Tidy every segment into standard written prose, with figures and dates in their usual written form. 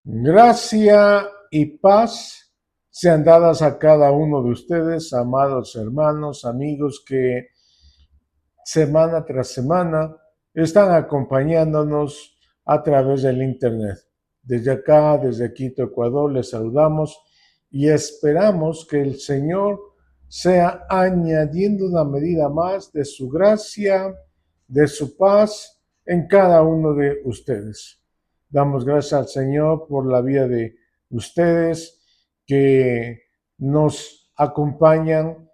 Gracia y paz sean dadas a cada uno de ustedes, amados hermanos, amigos que semana tras semana están acompañándonos a través del Internet. Desde acá, desde Quito, Ecuador, les saludamos y esperamos que el Señor sea añadiendo una medida más de su gracia, de su paz en cada uno de ustedes. Damos gracias al Señor por la vida de ustedes que nos acompañan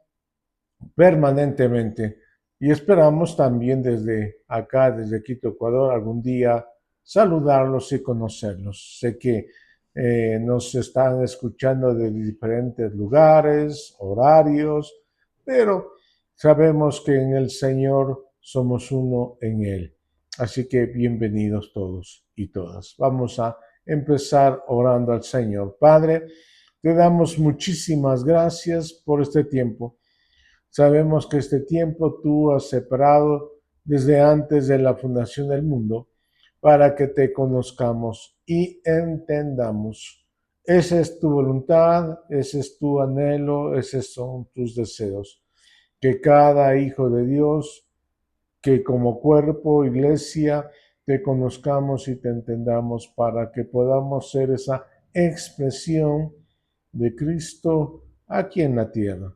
permanentemente y esperamos también desde acá, desde Quito, Ecuador, algún día saludarlos y conocerlos. Sé que nos están escuchando de diferentes lugares, horarios, pero sabemos que en el Señor somos uno en Él. Así que bienvenidos todos y todas. Vamos a empezar orando al Señor. Padre, te damos muchísimas gracias por este tiempo. Sabemos que este tiempo tú has separado desde antes de la fundación del mundo para que te conozcamos y entendamos. Esa es tu voluntad, ese es tu anhelo, esos son tus deseos. Que cada hijo de Dios, que como cuerpo, iglesia, te conozcamos y te entendamos para que podamos ser esa expresión de Cristo aquí en la tierra.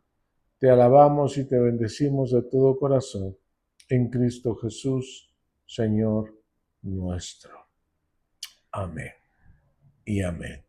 Te alabamos y te bendecimos de todo corazón en Cristo Jesús, Señor nuestro. Amén y amén.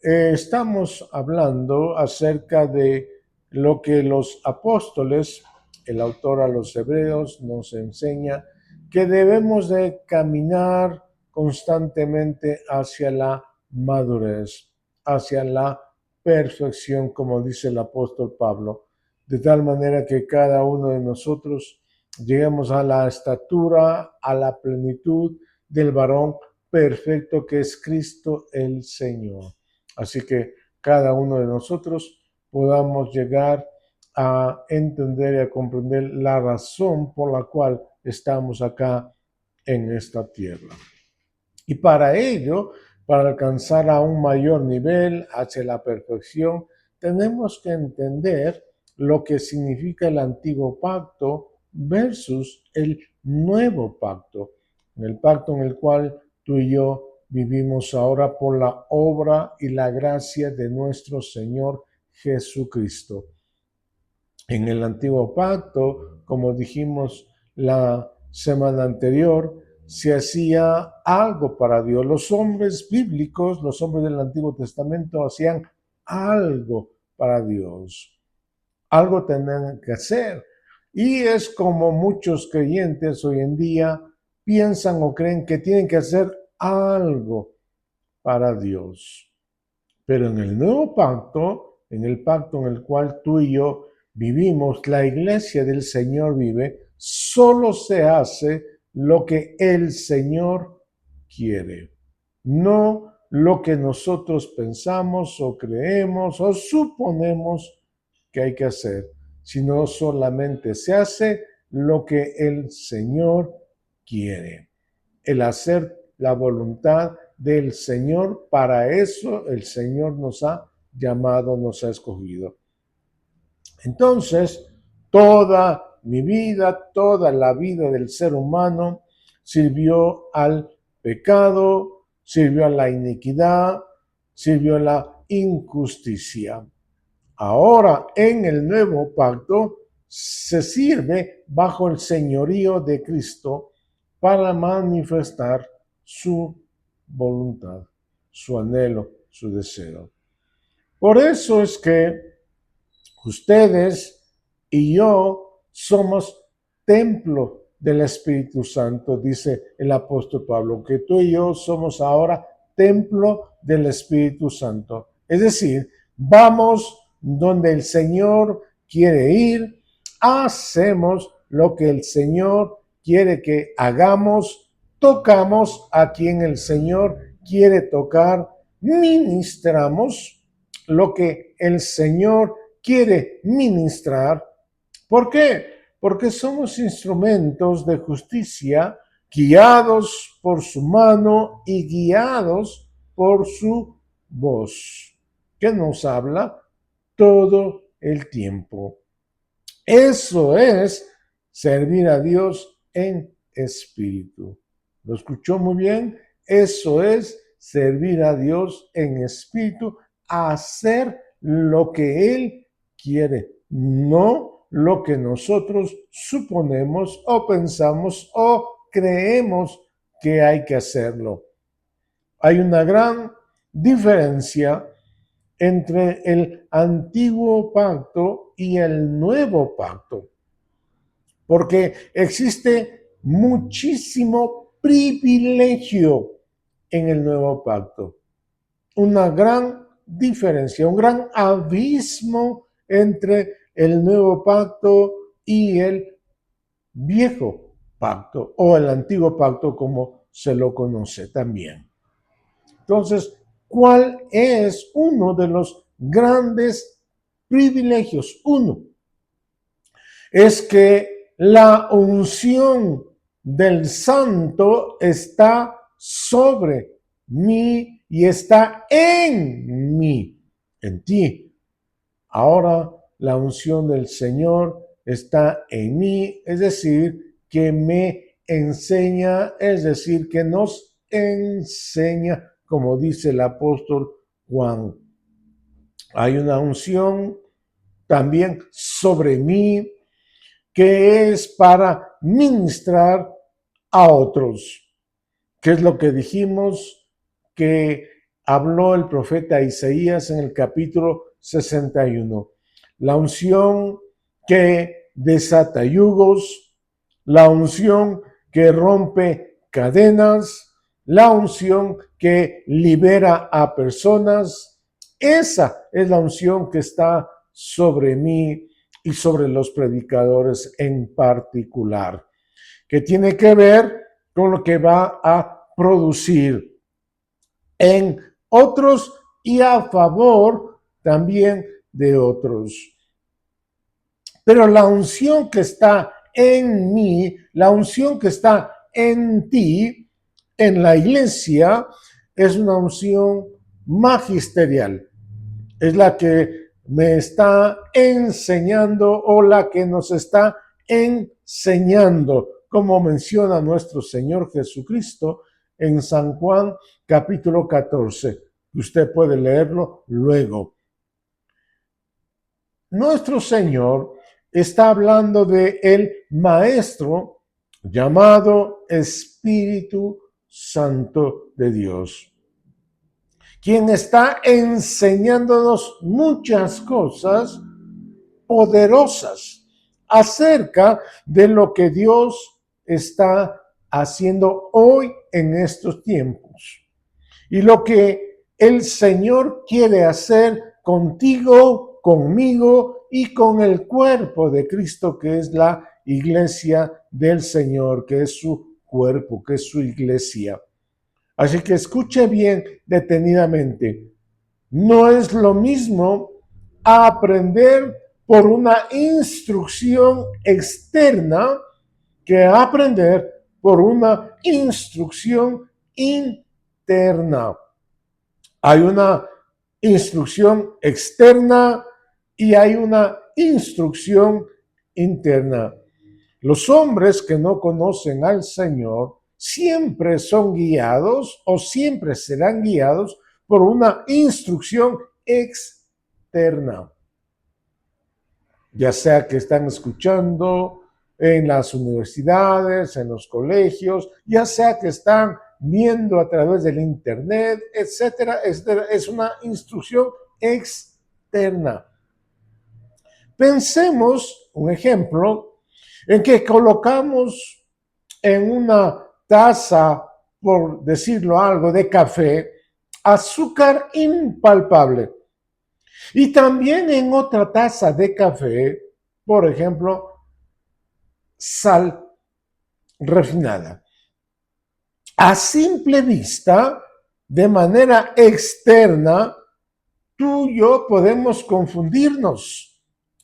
Estamos hablando acerca de lo que los apóstoles, el autor a los Hebreos, nos enseña que debemos de caminar constantemente hacia la madurez, hacia la perfección, como dice el apóstol Pablo, de tal manera que cada uno de nosotros lleguemos a la estatura, a la plenitud del varón perfecto que es Cristo el Señor. Así que cada uno de nosotros podamos llegar a entender y a comprender la razón por la cual estamos acá en esta tierra. Y para ello, para alcanzar a un mayor nivel hacia la perfección, tenemos que entender lo que significa el antiguo pacto versus el nuevo pacto, el pacto en el cual tú y yo vivimos ahora por la obra y la gracia de nuestro Señor Jesucristo. En el antiguo pacto, como dijimos la semana anterior, se hacía algo para Dios. Los hombres bíblicos, los hombres del Antiguo Testamento hacían algo para Dios. Algo tenían que hacer. Y es como muchos creyentes hoy en día piensan o creen que tienen que hacer algo para Dios. Pero en el nuevo pacto, en el pacto en el cual tú y yo vivimos, la iglesia del Señor vive, solo se hace lo que el Señor quiere, no lo que nosotros pensamos o creemos o suponemos que hay que hacer, sino solamente se hace lo que el Señor quiere, el hacer la voluntad del Señor. Para eso el Señor nos ha llamado, nos ha escogido. Entonces, toda mi vida, toda la vida del ser humano sirvió al pecado, sirvió a la iniquidad, sirvió a la injusticia. Ahora, en el nuevo pacto, se sirve bajo el señorío de Cristo para manifestar su voluntad, su anhelo, su deseo. Por eso es que ustedes y yo somos templo del Espíritu Santo, dice el apóstol Pablo, que tú y yo somos ahora templo del Espíritu Santo. Es decir, vamos donde el Señor quiere ir, hacemos lo que el Señor quiere que hagamos, tocamos a quien el Señor quiere tocar, ministramos lo que el Señor quiere ministrar. ¿Por qué? Porque somos instrumentos de justicia guiados por su mano y guiados por su voz, que nos habla todo el tiempo. Eso es servir a Dios en espíritu. ¿Lo escuchó muy bien? Eso es servir a Dios en espíritu, hacer lo que Él quiere, no lo que nosotros suponemos o pensamos o creemos que hay que hacerlo. Hay una gran diferencia entre el antiguo pacto y el nuevo pacto, porque existe muchísimo privilegio en el nuevo pacto, una gran diferencia, un gran abismo entre el nuevo pacto y el viejo pacto o el antiguo pacto como se lo conoce también. Entonces, ¿cuál es uno de los grandes privilegios? Uno, es que la unción del santo está sobre mí y está en mí, en ti. Ahora la unción del Señor está en mí, es decir, que me enseña, es decir, que nos enseña, como dice el apóstol Juan. Hay una unción también sobre mí que es para ministrar a otros. ¿Qué es lo que dijimos que habló el profeta Isaías en el capítulo 61? La unción que desata yugos, la unción que rompe cadenas, la unción que libera a personas. Esa es la unción que está sobre mí y sobre los predicadores en particular, que tiene que ver con lo que va a producir en otros y a favor también de otros. Pero la unción que está en mí, la unción que está en ti, en la iglesia, es una unción magisterial. Es la que me está enseñando o la que nos está enseñando, como menciona nuestro Señor Jesucristo en San Juan capítulo 14. Usted puede leerlo luego. Nuestro Señor está hablando de el Maestro llamado Espíritu Santo de Dios, quien está enseñándonos muchas cosas poderosas acerca de lo que Dios está haciendo hoy en estos tiempos y lo que el Señor quiere hacer contigo, conmigo y con el cuerpo de Cristo, que es la iglesia del Señor, que es su cuerpo, que es su iglesia. Así que escuche bien detenidamente. No es lo mismo aprender por una instrucción externa que aprender por una instrucción interna. Hay una instrucción externa y hay una instrucción interna. Los hombres que no conocen al Señor siempre son guiados o siempre serán guiados por una instrucción externa. Ya sea que están escuchando en las universidades, en los colegios, ya sea que están viendo a través del internet, etcétera, etcétera. Es una instrucción externa. Pensemos, un ejemplo, en que colocamos en una taza, por decirlo algo, de café, azúcar impalpable. Y también en otra taza de café, por ejemplo, sal refinada. A simple vista, de manera externa, tú y yo podemos confundirnos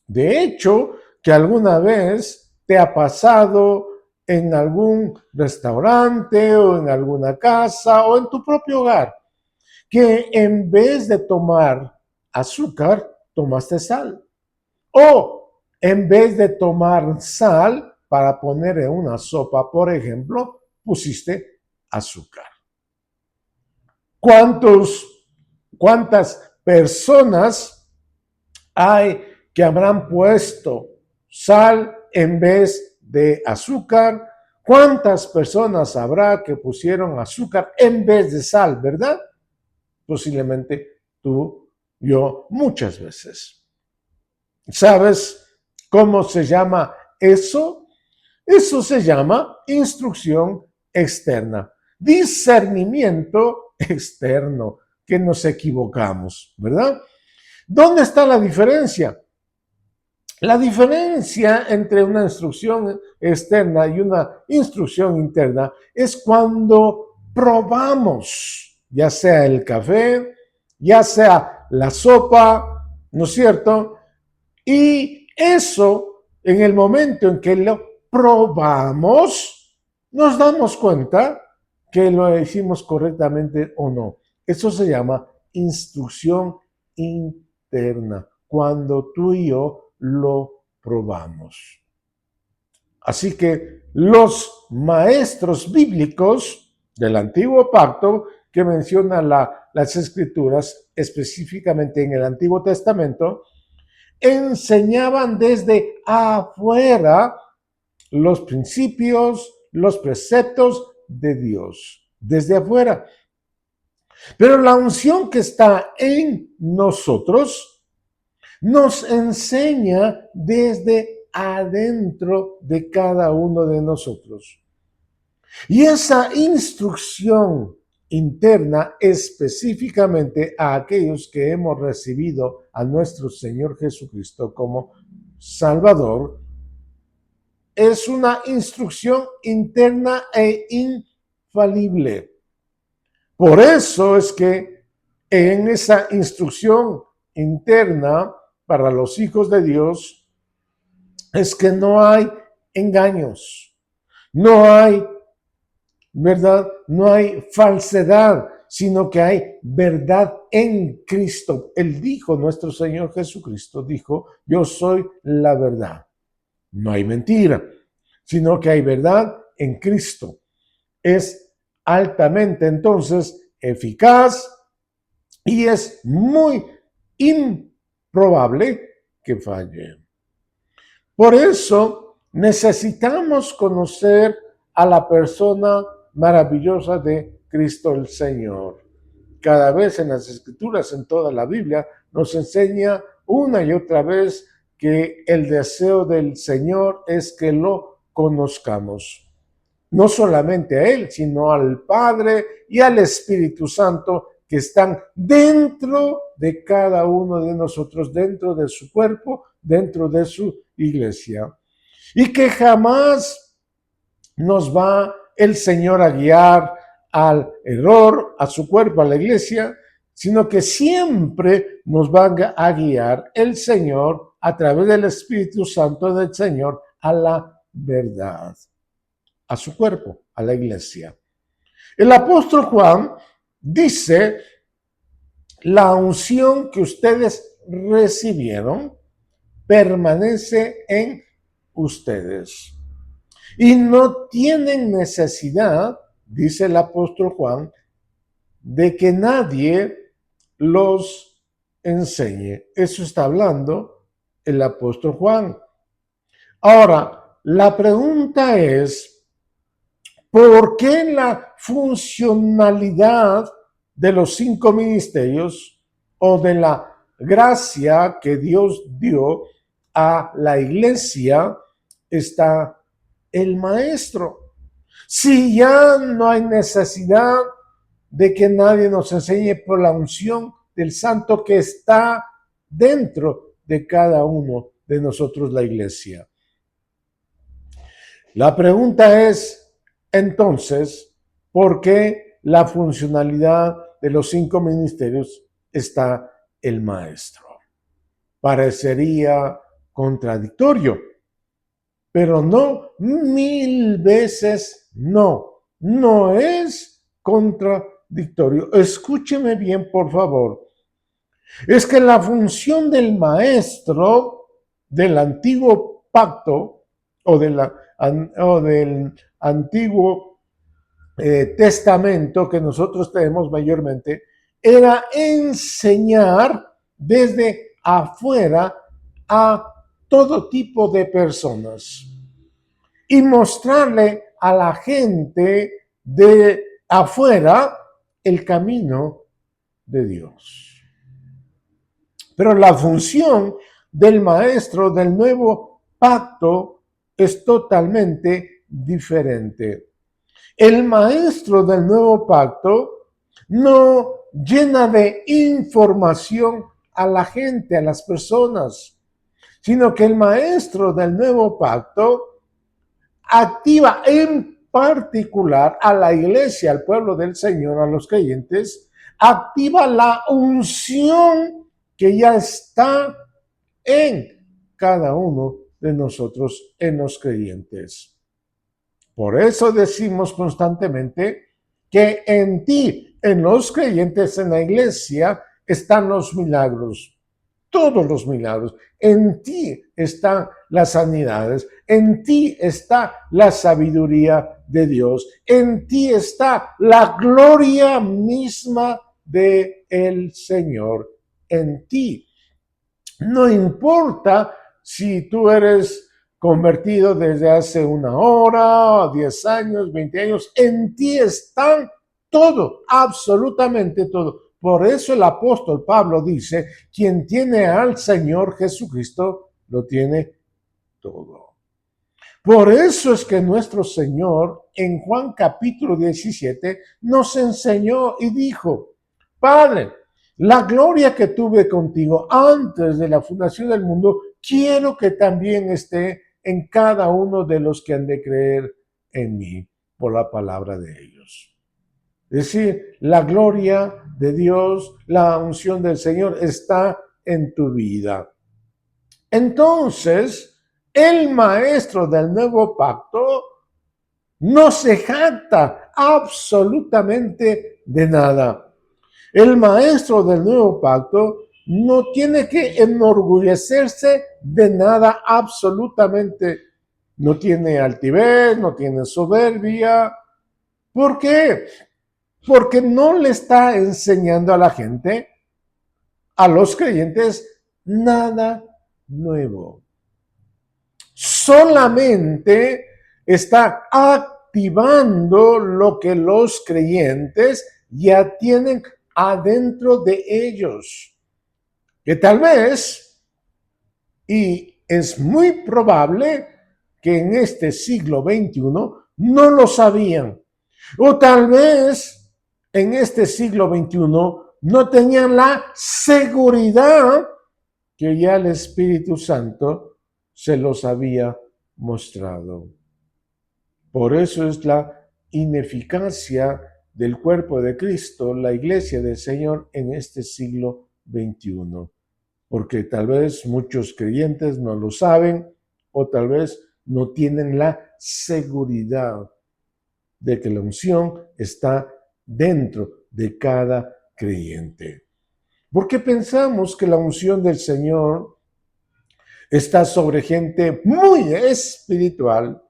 De hecho, que alguna vez te ha pasado en algún restaurante o en alguna casa o en tu propio hogar, que en vez de tomar azúcar, tomaste sal. O en vez de tomar sal para poner en una sopa, por ejemplo, pusiste azúcar. ¿Cuántas personas hay que habrán puesto sal en vez de azúcar? ¿Cuántas personas habrá que pusieron azúcar en vez de sal, verdad? Posiblemente tú, yo, muchas veces. ¿Sabes cómo se llama eso? Eso se llama instrucción externa, discernimiento externo, que nos equivocamos, ¿verdad? ¿Dónde está la diferencia? La diferencia entre una instrucción externa y una instrucción interna es cuando probamos, ya sea el café, ya sea la sopa, ¿no es cierto? Y eso, en el momento en que lo probamos, nos damos cuenta que lo hicimos correctamente o no. Eso se llama instrucción interna, cuando tú y yo lo probamos. Así que los maestros bíblicos del Antiguo Pacto, que mencionan las Escrituras, específicamente en el Antiguo Testamento, enseñaban desde afuera los principios, los preceptos de Dios, desde afuera. Pero la unción que está en nosotros nos enseña desde adentro de cada uno de nosotros. Y esa instrucción interna específicamente a aquellos que hemos recibido a nuestro Señor Jesucristo como Salvador, es una instrucción interna e infalible. Por eso es que en esa instrucción interna para los hijos de Dios es que no hay engaños, no hay, ¿verdad? No hay falsedad, sino que hay verdad en Cristo. Él dijo, nuestro Señor Jesucristo dijo, yo soy la verdad. No hay mentira, sino que hay verdad en Cristo. Es altamente entonces eficaz y es muy improbable que falle. Por eso necesitamos conocer a la persona maravillosa de Cristo el Señor. Cada vez en las Escrituras, en toda la Biblia, nos enseña una y otra vez que el deseo del Señor es que lo conozcamos. No solamente a Él, sino al Padre y al Espíritu Santo que están dentro de cada uno de nosotros, dentro de su cuerpo, dentro de su iglesia. Y que jamás nos va el Señor a guiar al error, a su cuerpo, a la iglesia, sino que siempre nos va a guiar el Señor a través del Espíritu Santo del Señor a la verdad, a su cuerpo, a la iglesia. El apóstol Juan dice, la unción que ustedes recibieron permanece en ustedes. Y no tienen necesidad, dice el apóstol Juan, de que nadie los enseñe. Eso está hablando el apóstol Juan. Ahora, la pregunta es, ¿por qué la funcionalidad de los 5 ministerios o de la gracia que Dios dio a la iglesia está el maestro? Si ya no hay necesidad de que nadie nos enseñe por la unción del santo que está dentro de cada uno de nosotros, la iglesia. La pregunta es, entonces, ¿por qué la funcionalidad de los 5 ministerios está el maestro? Parecería contradictorio, pero no 1000 veces no. No es contradictorio. Escúcheme bien, por favor. Es que la función del maestro del antiguo pacto o del antiguo testamento que nosotros tenemos mayormente era enseñar desde afuera a todo tipo de personas y mostrarle a la gente de afuera el camino de Dios. Pero la función del maestro del nuevo pacto es totalmente diferente. El maestro del nuevo pacto no llena de información a la gente, a las personas, sino que el maestro del nuevo pacto activa en particular a la iglesia, al pueblo del Señor, a los creyentes, activa la unción que ya está en cada uno de nosotros, en los creyentes. Por eso decimos constantemente que en ti, en los creyentes, en la iglesia, están los milagros, todos los milagros. En ti están las sanidades, en ti está la sabiduría de Dios, en ti está la gloria misma del Señor, en ti. No importa si tú eres convertido desde hace 1 hora, 10 años, 20 años, en ti están todo, absolutamente todo. Por eso el apóstol Pablo dice, quien tiene al Señor Jesucristo, lo tiene todo. Por eso es que nuestro Señor en Juan capítulo 17 nos enseñó y dijo, Padre, la gloria que tuve contigo antes de la fundación del mundo, quiero que también esté en cada uno de los que han de creer en mí por la palabra de ellos. Es decir, la gloria de Dios, la unción del Señor está en tu vida. Entonces, el maestro del nuevo pacto no se jacta absolutamente de nada. El maestro del nuevo pacto no tiene que enorgullecerse de nada absolutamente. No tiene altivez, no tiene soberbia. ¿Por qué? Porque no le está enseñando a la gente, a los creyentes, nada nuevo. Solamente está activando lo que los creyentes ya tienen adentro de ellos, que tal vez, y es muy probable que en este siglo XXI no lo sabían, o tal vez en este siglo XXI no tenían la seguridad que ya el Espíritu Santo se los había mostrado. Por eso es la ineficacia del cuerpo de Cristo, la iglesia del Señor en este siglo XXI. Porque tal vez muchos creyentes no lo saben o tal vez no tienen la seguridad de que la unción está dentro de cada creyente. Porque pensamos que la unción del Señor está sobre gente muy espiritual,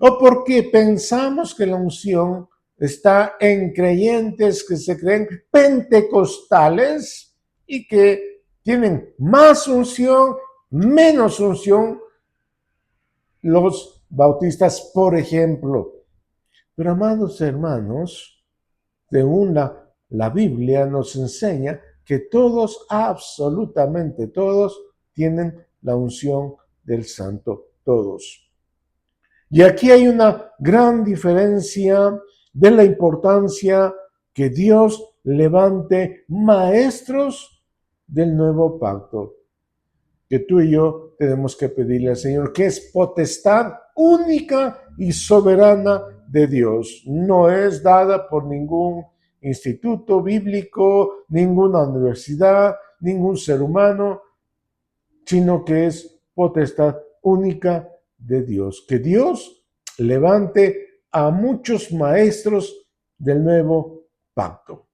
o porque pensamos que la unción está en creyentes que se creen pentecostales y que tienen más unción, menos unción, los bautistas, por ejemplo. Pero, amados hermanos, la Biblia nos enseña que todos, absolutamente todos, tienen la unción del Santo, todos. Y aquí hay una gran diferencia de la importancia que Dios levante maestros del nuevo pacto, que tú y yo tenemos que pedirle al Señor, que es potestad única y soberana de Dios. No es dada por ningún instituto bíblico, ninguna universidad, ningún ser humano, sino que es potestad única de Dios. Que Dios levante a muchos maestros del nuevo pacto.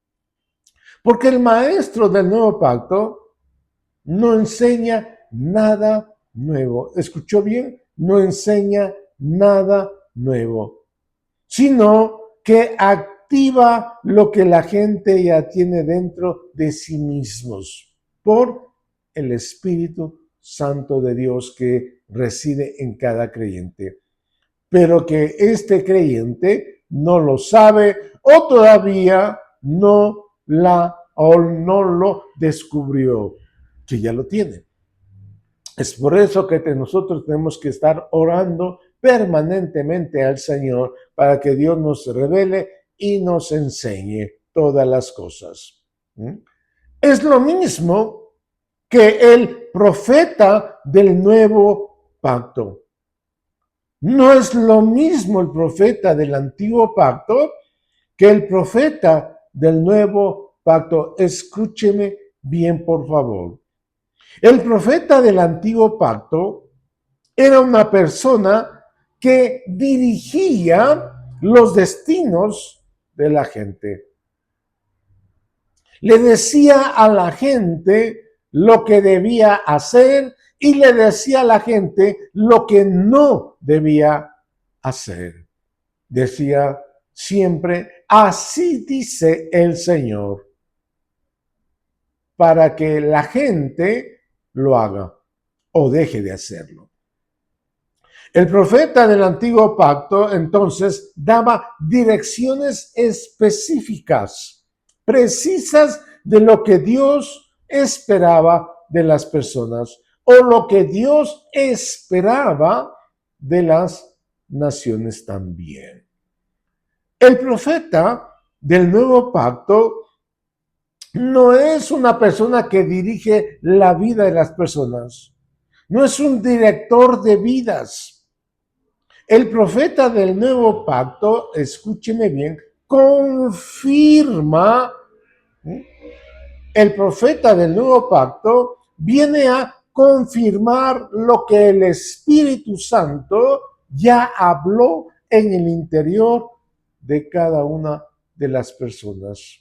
Porque el maestro del nuevo pacto no enseña nada nuevo. ¿Escuchó bien? No enseña nada nuevo, sino que activa lo que la gente ya tiene dentro de sí mismos por el Espíritu Santo de Dios que reside en cada creyente. Pero que este creyente no lo sabe o todavía no lo descubrió, que ya lo tiene. Es por eso que nosotros tenemos que estar orando permanentemente al Señor para que Dios nos revele y nos enseñe todas las cosas. Es lo mismo que el profeta del nuevo pacto. No es lo mismo el profeta del antiguo pacto que el profeta del nuevo pacto. Escúcheme bien, por favor. El profeta del antiguo pacto era una persona que dirigía los destinos de la gente. Le decía a la gente lo que debía hacer y le decía a la gente lo que no debía hacer. Decía siempre, así dice el Señor, para que la gente lo haga o deje de hacerlo. El profeta del antiguo pacto entonces daba direcciones específicas, precisas de lo que Dios esperaba de las personas o lo que Dios esperaba de las naciones también. El profeta del nuevo pacto no es una persona que dirige la vida de las personas, no es un director de vidas. El profeta del nuevo pacto, escúcheme bien, confirma. El profeta del nuevo pacto viene a confirmar lo que el Espíritu Santo ya habló en el interior de cada una de las personas.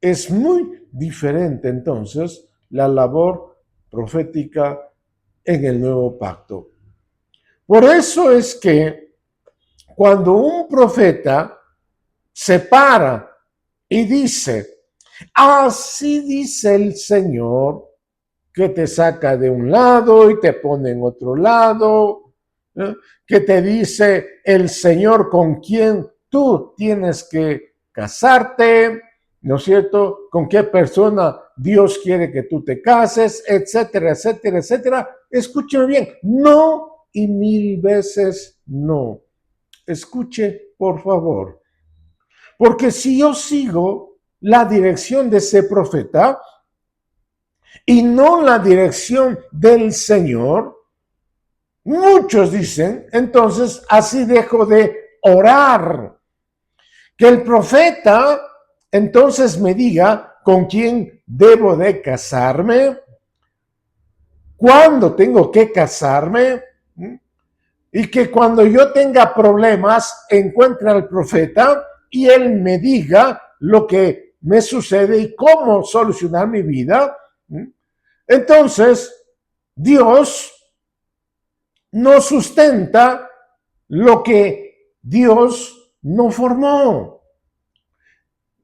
Es muy diferente entonces la labor profética en el nuevo pacto. Por eso es que cuando un profeta se para y dice, así dice el Señor, que te saca de un lado y te pone en otro lado, que te dice el Señor con quien tú tienes que casarte, ¿no es cierto? Con qué persona Dios quiere que tú te cases, etcétera, etcétera, etcétera. Escúcheme bien, no y 1000 veces no. Escuche, por favor. Porque si yo sigo la dirección de ese profeta y no la dirección del Señor, muchos dicen, entonces así dejo de orar. Que el profeta entonces me diga con quién debo de casarme, cuándo tengo que casarme, y que cuando yo tenga problemas encuentre al profeta y él me diga lo que me sucede y cómo solucionar mi vida. Entonces, Dios no sustenta lo que Dios no formó.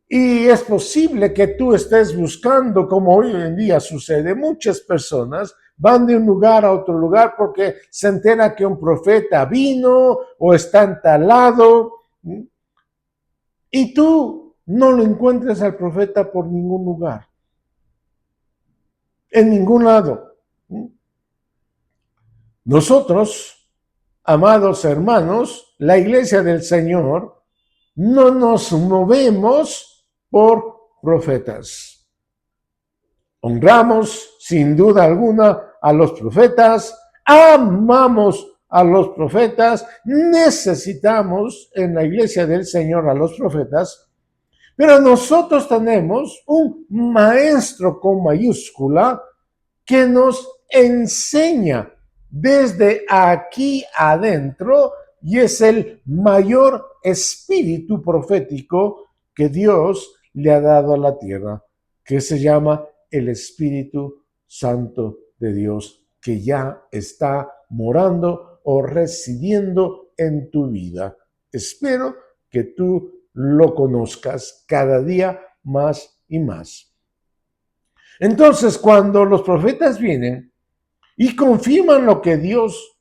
Y es posible que tú estés buscando, como hoy en día sucede, muchas personas van de un lugar a otro lugar porque se entera que un profeta vino o está en tal lado, y tú no lo encuentras al profeta por ningún lugar, en ningún lado. Nosotros, amados hermanos, la iglesia del Señor, no nos movemos por profetas. Honramos sin duda alguna a los profetas, amamos a los profetas, necesitamos en la iglesia del Señor a los profetas, pero nosotros tenemos un maestro con mayúscula que nos enseña desde aquí adentro, y es el mayor espíritu profético que Dios le ha dado a la tierra, que se llama el Espíritu Santo de Dios, que ya está morando o residiendo en tu vida. Espero que tú lo conozcas cada día más y más. Entonces, cuando los profetas vienen y confirman lo que Dios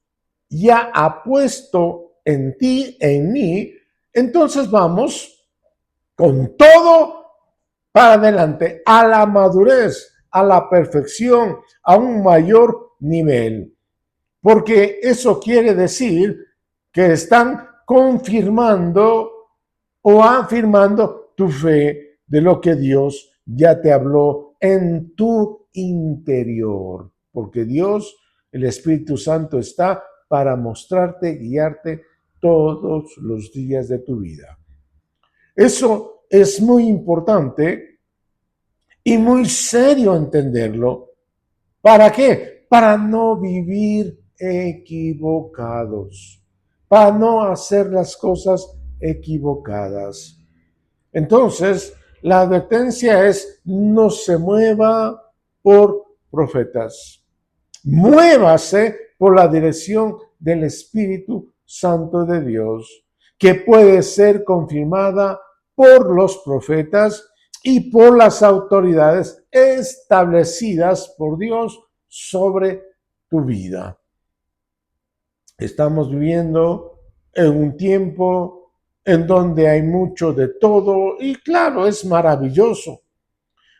ya ha puesto en ti, en mí, entonces vamos con todo para adelante, a la madurez, a la perfección, a un mayor nivel. Porque eso quiere decir que están confirmando o afirmando tu fe de lo que Dios ya te habló en tu interior. Porque Dios, el Espíritu Santo, está para mostrarte, guiarte todos los días de tu vida. Eso es muy importante y muy serio entenderlo. ¿Para qué? Para no vivir equivocados, para no hacer las cosas equivocadas. Entonces, la advertencia es: no se mueva por profetas, muévase por la dirección del Espíritu Santo de Dios, que puede ser confirmada por los profetas y por las autoridades establecidas por Dios sobre tu vida. Estamos viviendo en un tiempo en donde hay mucho de todo y claro, es maravilloso,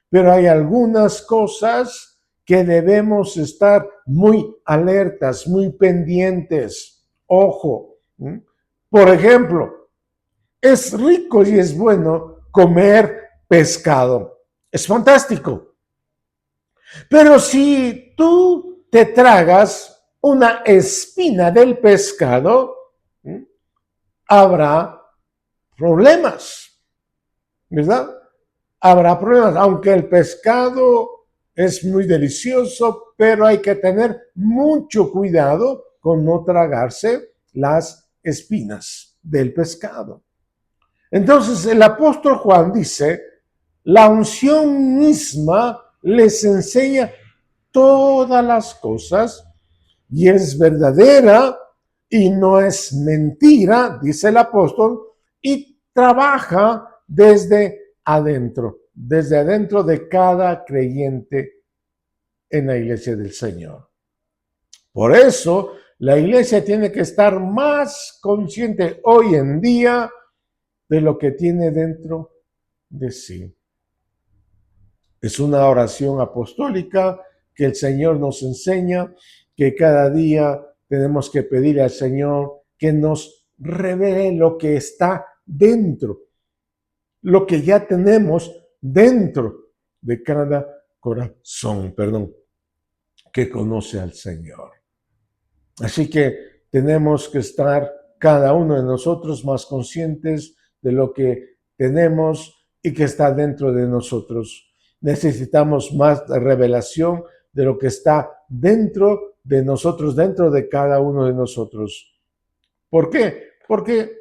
pero hay algunas cosas que debemos estar muy alertas, muy pendientes. Ojo, por ejemplo, es rico y es bueno comer pescado. Es fantástico. Pero si tú te tragas una espina del pescado, habrá problemas, ¿verdad? Habrá problemas, aunque el pescado es muy delicioso, pero hay que tener mucho cuidado con no tragarse las espinas del pescado. Entonces el apóstol Juan dice: la unción misma les enseña todas las cosas y es verdadera y no es mentira, dice el apóstol, y trabaja desde adentro de cada creyente en la iglesia del Señor. Por eso, la iglesia tiene que estar más consciente hoy en día de lo que tiene dentro de sí. Es una oración apostólica que el Señor nos enseña, que cada día tenemos que pedirle al Señor que nos revele lo que está dentro, lo que ya tenemos dentro de cada corazón, que conoce al Señor. Así que tenemos que estar cada uno de nosotros más conscientes de lo que tenemos y que está dentro de nosotros. Necesitamos más revelación de lo que está dentro de nosotros, dentro de cada uno de nosotros. ¿Por qué? Porque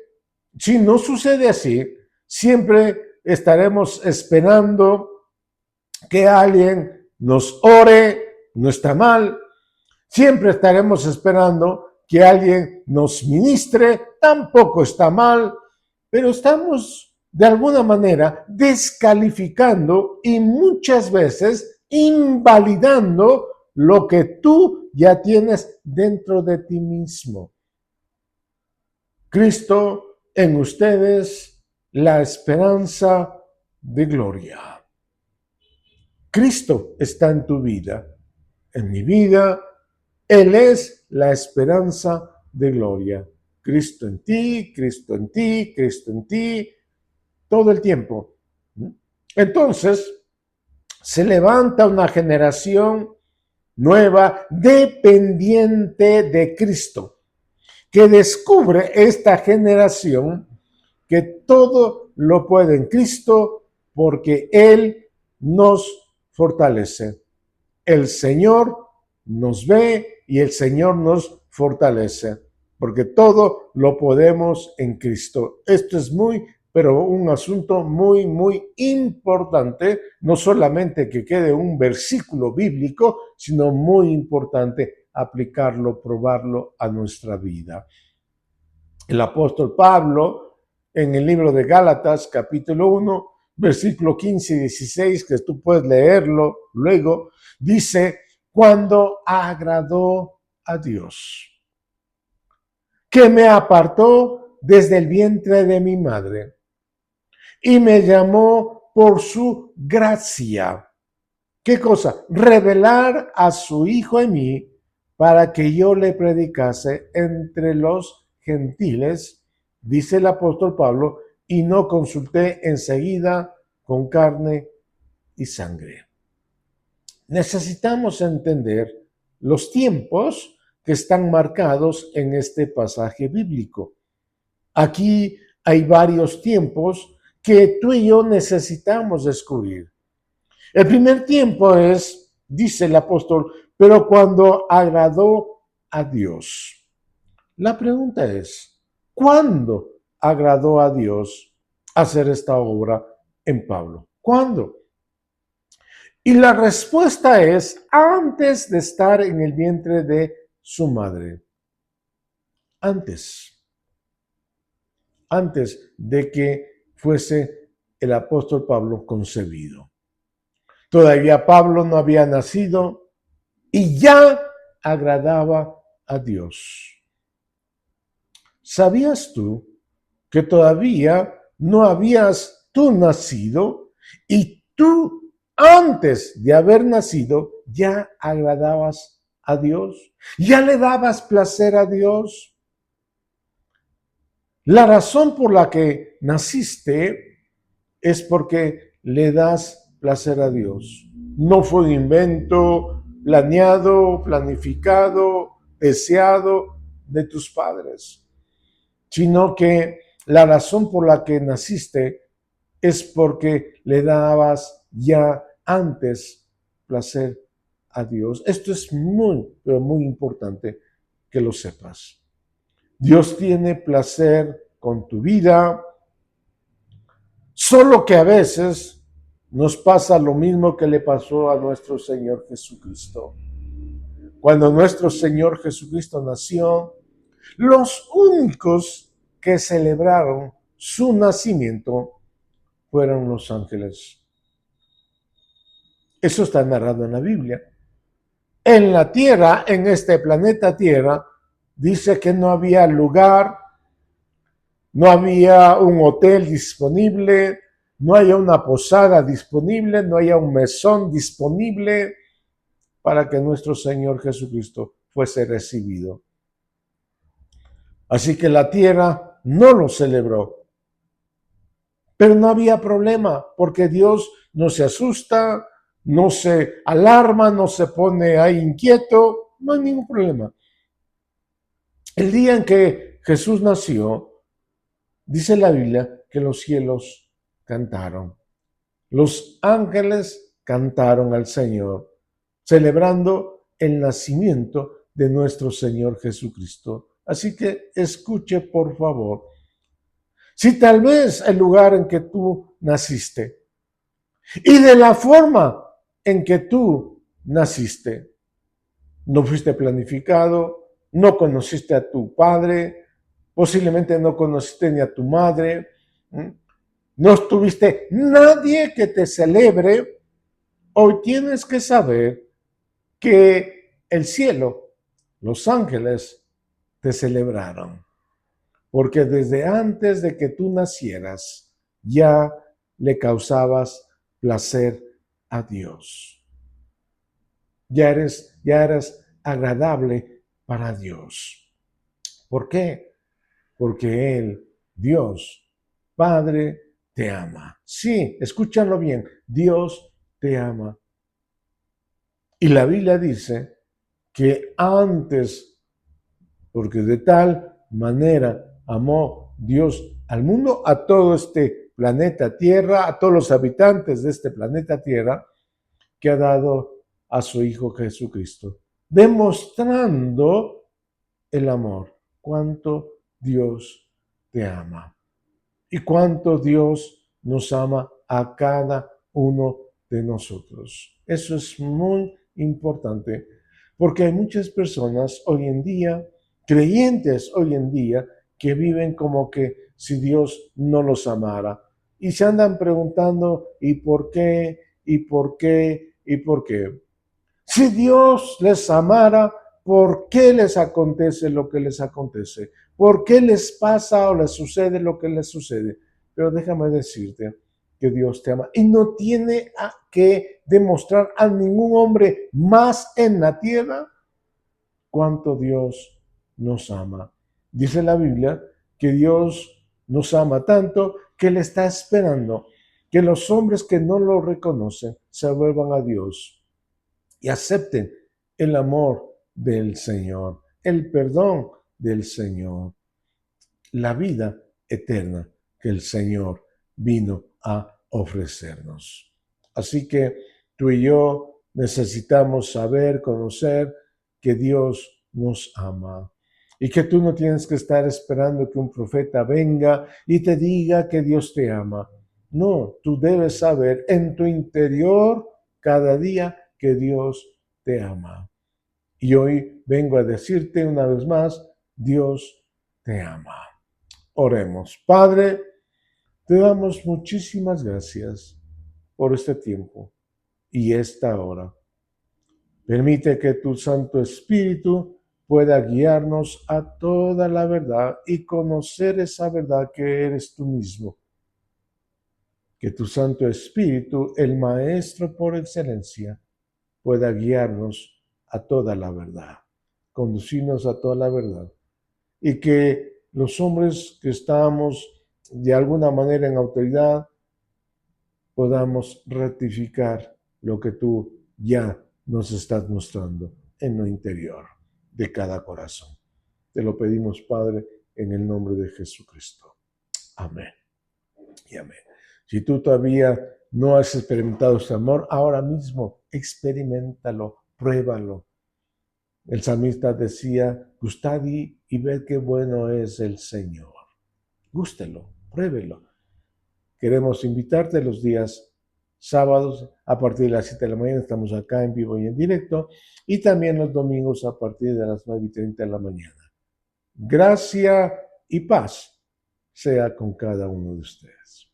si no sucede así, siempre estaremos esperando que alguien nos ore, no está mal. Siempre estaremos esperando que alguien nos ministre, tampoco está mal, pero estamos de alguna manera descalificando y muchas veces invalidando lo que tú ya tienes dentro de ti mismo. Cristo en ustedes, la esperanza de gloria. Cristo está en tu vida, en mi vida. Él es la esperanza de gloria. Cristo en ti, Cristo en ti, Cristo en ti, todo el tiempo. Entonces, se levanta una generación nueva dependiente de Cristo, que descubre esta generación que todo lo puede en Cristo porque Él nos fortalece. el Señor nos ve y el Señor nos fortalece, porque todo lo podemos en Cristo. Esto es pero un asunto muy importante, no solamente que quede un versículo bíblico, sino muy importante aplicarlo, probarlo a nuestra vida. El apóstol Pablo, en el libro de Gálatas, capítulo 1, versículo 15 y 16, que tú puedes leerlo luego, dice, cuando agradó a Dios, que me apartó desde el vientre de mi madre y me llamó por su gracia. ¿Qué cosa? Revelar a su Hijo en mí para que yo le predicase entre los gentiles, dice el apóstol Pablo, y no consulté enseguida con carne y sangre. Necesitamos entender los tiempos que están marcados en este pasaje bíblico. Aquí hay varios tiempos que tú y yo necesitamos descubrir. El primer tiempo es, dice el apóstol, pero cuando agradó a Dios. La pregunta es, ¿cuándo agradó a Dios hacer esta obra en Pablo? ¿Cuándo? Y la respuesta es antes de estar en el vientre de su madre. Antes de que fuese el apóstol Pablo concebido. Todavía Pablo no había nacido y ya agradaba a Dios. ¿Sabías tú que todavía no habías tú nacido y tú antes de haber nacido ya agradabas a Dios? ¿Ya le dabas placer a Dios? La razón por la que naciste es porque le das placer a Dios. No fue un invento planeado, planificado, deseado de tus padres, sino que la razón por la que naciste es porque le dabas ya antes placer a Dios. Esto es pero muy importante que lo sepas. Dios tiene placer con tu vida, solo que a veces nos pasa lo mismo que le pasó a nuestro Señor Jesucristo. Cuando nuestro Señor Jesucristo nació, los únicos que celebraron su nacimiento fueron los ángeles. Eso está narrado en la Biblia. En la tierra, en este planeta Tierra, dice que no había lugar, no había un hotel disponible, no había una posada disponible, no había un mesón disponible para que nuestro Señor Jesucristo fuese recibido. Así que la tierra no lo celebró. Pero no había problema, porque Dios no se asusta, no se alarma, no se pone ahí inquieto, no hay ningún problema. El día en que Jesús nació, dice la Biblia que los cielos cantaron. Los ángeles cantaron al Señor, celebrando el nacimiento de nuestro Señor Jesucristo. Así que escuche, por favor. Si tal vez el lugar en que tú naciste y de la forma en que tú naciste, no fuiste planificado, no conociste a tu padre, posiblemente no conociste ni a tu madre, no tuviste nadie que te celebre, hoy tienes que saber que el cielo, los ángeles, te celebraron. Porque desde antes de que tú nacieras, ya le causabas placer a Dios. Ya eras agradable para Dios. ¿Por qué? Porque Él, Dios, Padre, te ama. Sí, escúchalo bien, Dios te ama. Y la Biblia dice que antes, porque de tal manera amó Dios al mundo, a todo este planeta Tierra, a todos los habitantes de este planeta Tierra, que ha dado a su Hijo Jesucristo, demostrando el amor, cuánto Dios te ama y cuánto Dios nos ama a cada uno de nosotros. Eso es muy importante porque hay muchas personas hoy en día, creyentes hoy en día, que viven como que si Dios no los amara y se andan preguntando ¿y por qué? ¿Y por qué? ¿Y por qué? Si Dios les amara, ¿por qué les acontece lo que les acontece? ¿Por qué les pasa o les sucede lo que les sucede? Pero déjame decirte que Dios te ama y no tiene que demostrar a ningún hombre más en la tierra cuánto Dios nos ama. Dice la Biblia que Dios nos ama tanto que le está esperando que los hombres que no lo reconocen se vuelvan a Dios y acepten el amor del Señor, el perdón del Señor, la vida eterna que el Señor vino a ofrecernos. Así que tú y yo necesitamos saber, conocer que Dios nos ama y que tú no tienes que estar esperando que un profeta venga y te diga que Dios te ama. No, tú debes saber en tu interior cada día que Dios te ama. Y hoy vengo a decirte una vez más, Dios te ama. Oremos. Padre, te damos muchísimas gracias por este tiempo y esta hora. Permite que tu Santo Espíritu pueda guiarnos a toda la verdad y conocer esa verdad que eres tú mismo. Que tu Santo Espíritu, el Maestro por excelencia, pueda guiarnos a toda la verdad, conducirnos a toda la verdad. Y que los hombres que estamos de alguna manera en autoridad podamos rectificar lo que tú ya nos estás mostrando en lo interior de cada corazón. Te lo pedimos, Padre, en el nombre de Jesucristo. Amén y amén. Si tú todavía no has experimentado este amor, ahora mismo experiméntalo, pruébalo. El salmista decía, gustad y ved qué bueno es el Señor. Gústelo, pruébelo. Queremos invitarte los días sábados a partir de las 7 de la mañana. Estamos acá en vivo y en directo. Y también los domingos a partir de las 9:30 de la mañana. Gracia y paz sea con cada uno de ustedes.